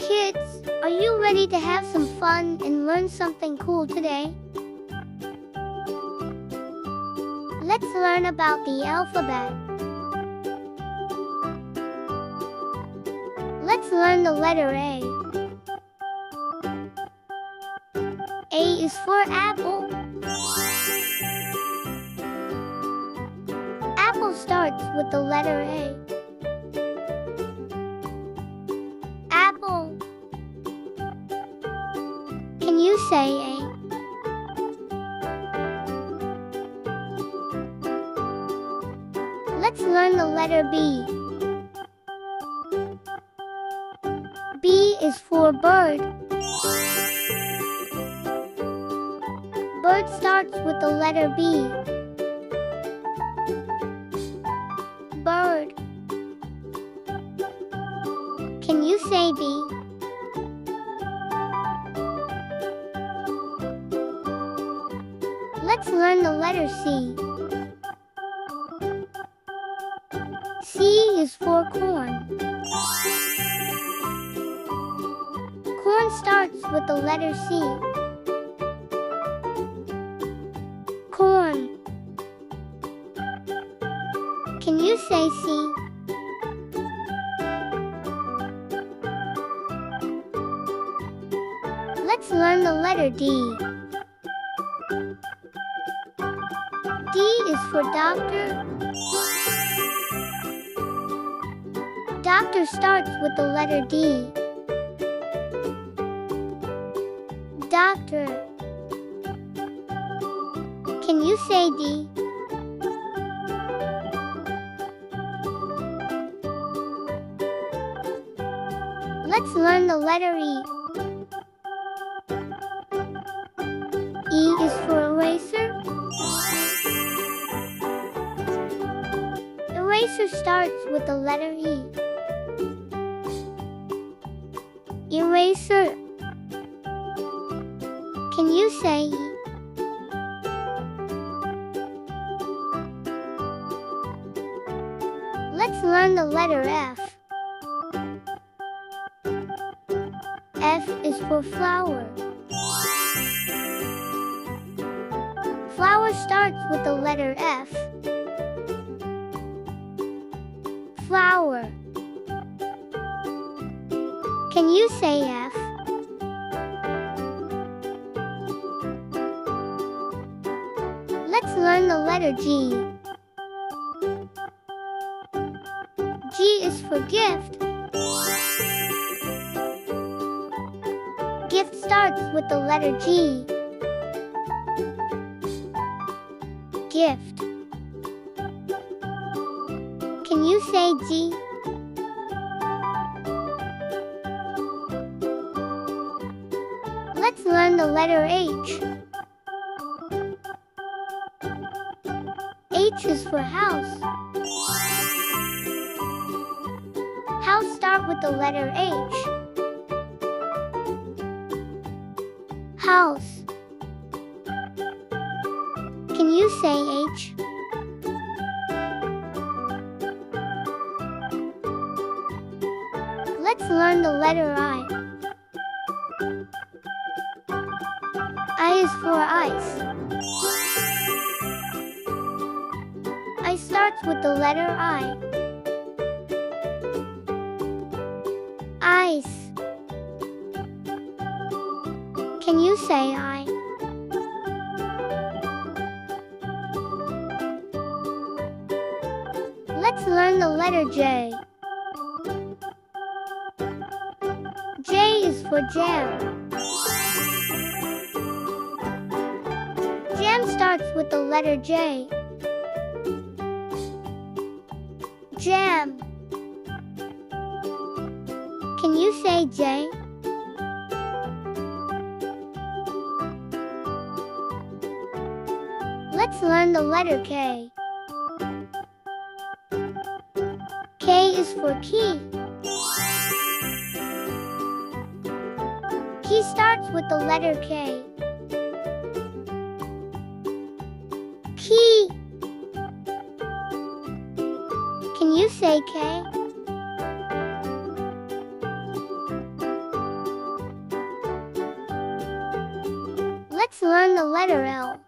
Kids, are you ready to have some fun and learn something cool today? Let's learn about the alphabet. Let's learn the letter A. A is for apple. Apple starts with the letter A. Apple. Can you say A? Let's learn the letter B. B is for bird. Bird starts with the letter B. Bird. Can you say B? Let's learn the letter C. C is for corn. Corn starts with the letter C. Corn. Can you say C? Let's learn the letter D. D is for doctor. Doctor starts with the letter D. Doctor. Can you say D? Let's learn the letter E. E is for eraser. Eraser starts with the letter E. Eraser. Can you say E? Let's learn the letter F. F is for flower. Flower starts with the letter F. Flower. Can you say F? Let's learn the letter G. G is for gift. Gift starts with the letter G. Gift. Can you say G? Let's learn the letter H. H is for house. House start with the letter H. House. Can you say H? Let's learn the letter I. I is for ice. I starts with the letter I. Ice. Can you say I? Let's learn the letter J. J is for jam. Jam starts with the letter J. Jam. Can you say J? Let's learn the letter K. K is for key. Key starts with the letter K. Key. Can you say K? Let's learn the letter L.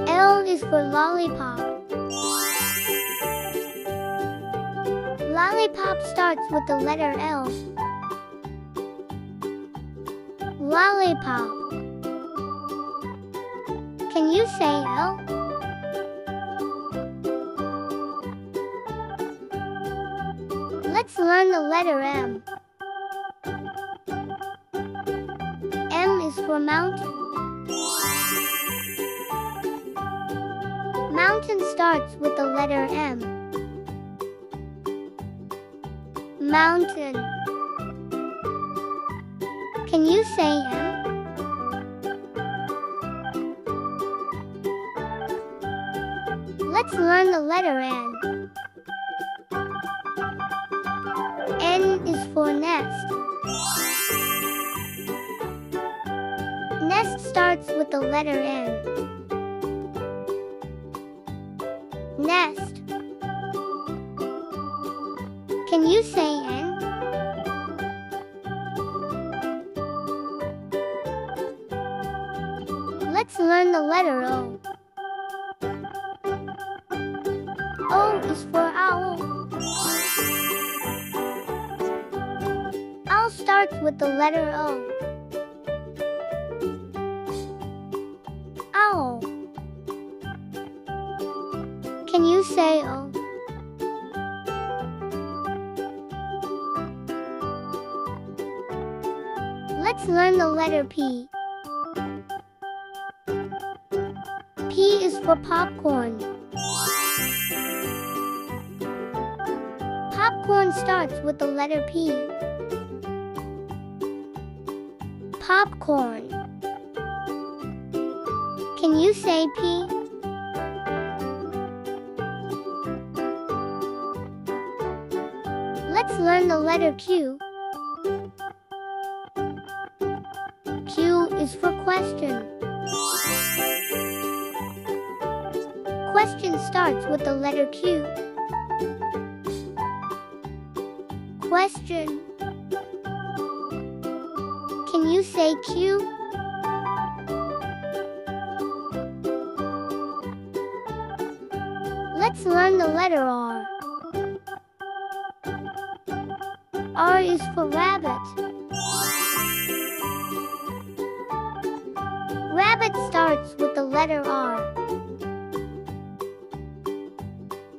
L is for lollipop. Lollipop starts with the letter L. Lollipop. Can you say L? Let's learn the letter M. M is for mountain. Mountain starts with the letter M. Mountain. Can you say M? Let's learn the letter N. N is for nest. Nest starts with the letter N. Nest. Can you say N? Let's learn the letter O. O is for owl. Owl starts with the letter O. Owl. Can you say O? Let's learn the letter P. P is for popcorn. Popcorn starts with the letter P. Popcorn. Can you say P? Let's learn the letter Q. Q is for question. Question starts with the letter Q. Question. Can you say Q? Let's learn the letter R. R is for rabbit. Rabbit starts with the letter R.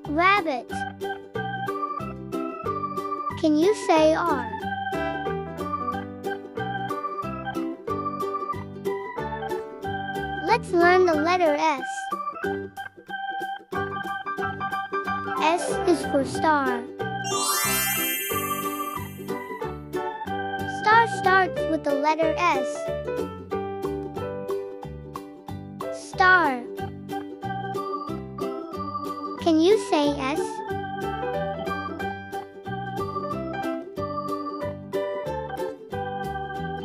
Rabbit. Can you say R? Let's learn the letter S. S is for star. Star starts with the letter S. Star. Can you say S?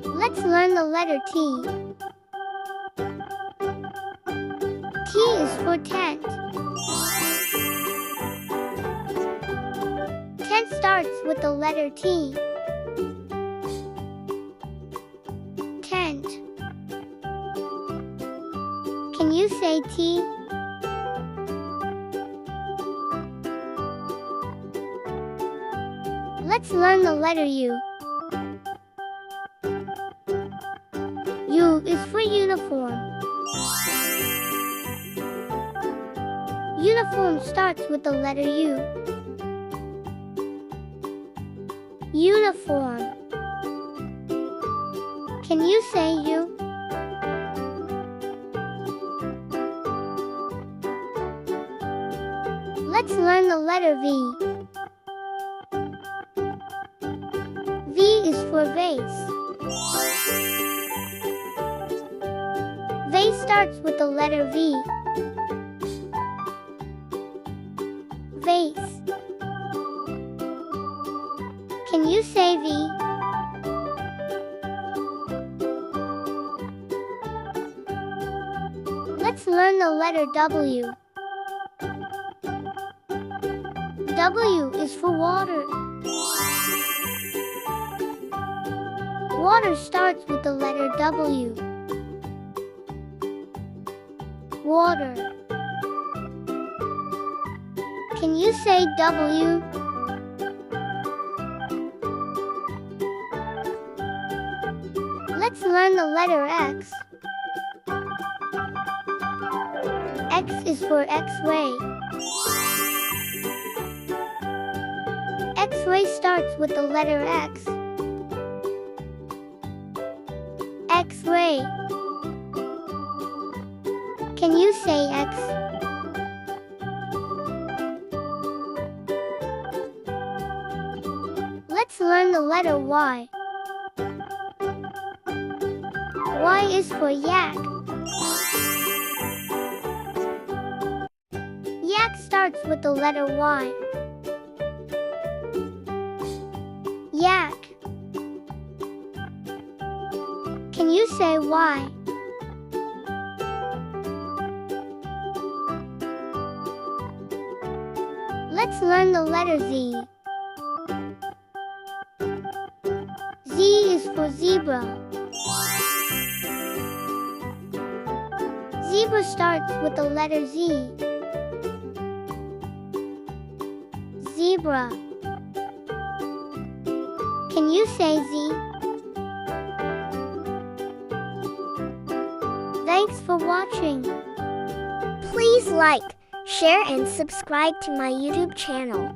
Let's learn the letter T. T is for tent. Tent starts with the letter T. Tent. Can you say T? Let's learn the letter U. U is for uniform. Uniform starts with the letter U. Uniform. Can you say U? Let's learn the letter V. V is for vase. Vase starts with the letter V. Vase. Can you say V? Let's learn the letter W. W is for water. Water starts with the letter W. Water. Can you say W? Let's learn the letter X. X is for X-ray. X-ray starts with the letter X. X-ray. Can you say X? Let's learn the letter Y. Y is for yak. Yak starts with the letter Y. Yak. Can you say Y? Let's learn the letter Z. Z is for zebra. Zebra starts with the letter Z. Zebra. Can you say Z? Thanks for watching. Please like, share and subscribe to my YouTube channel.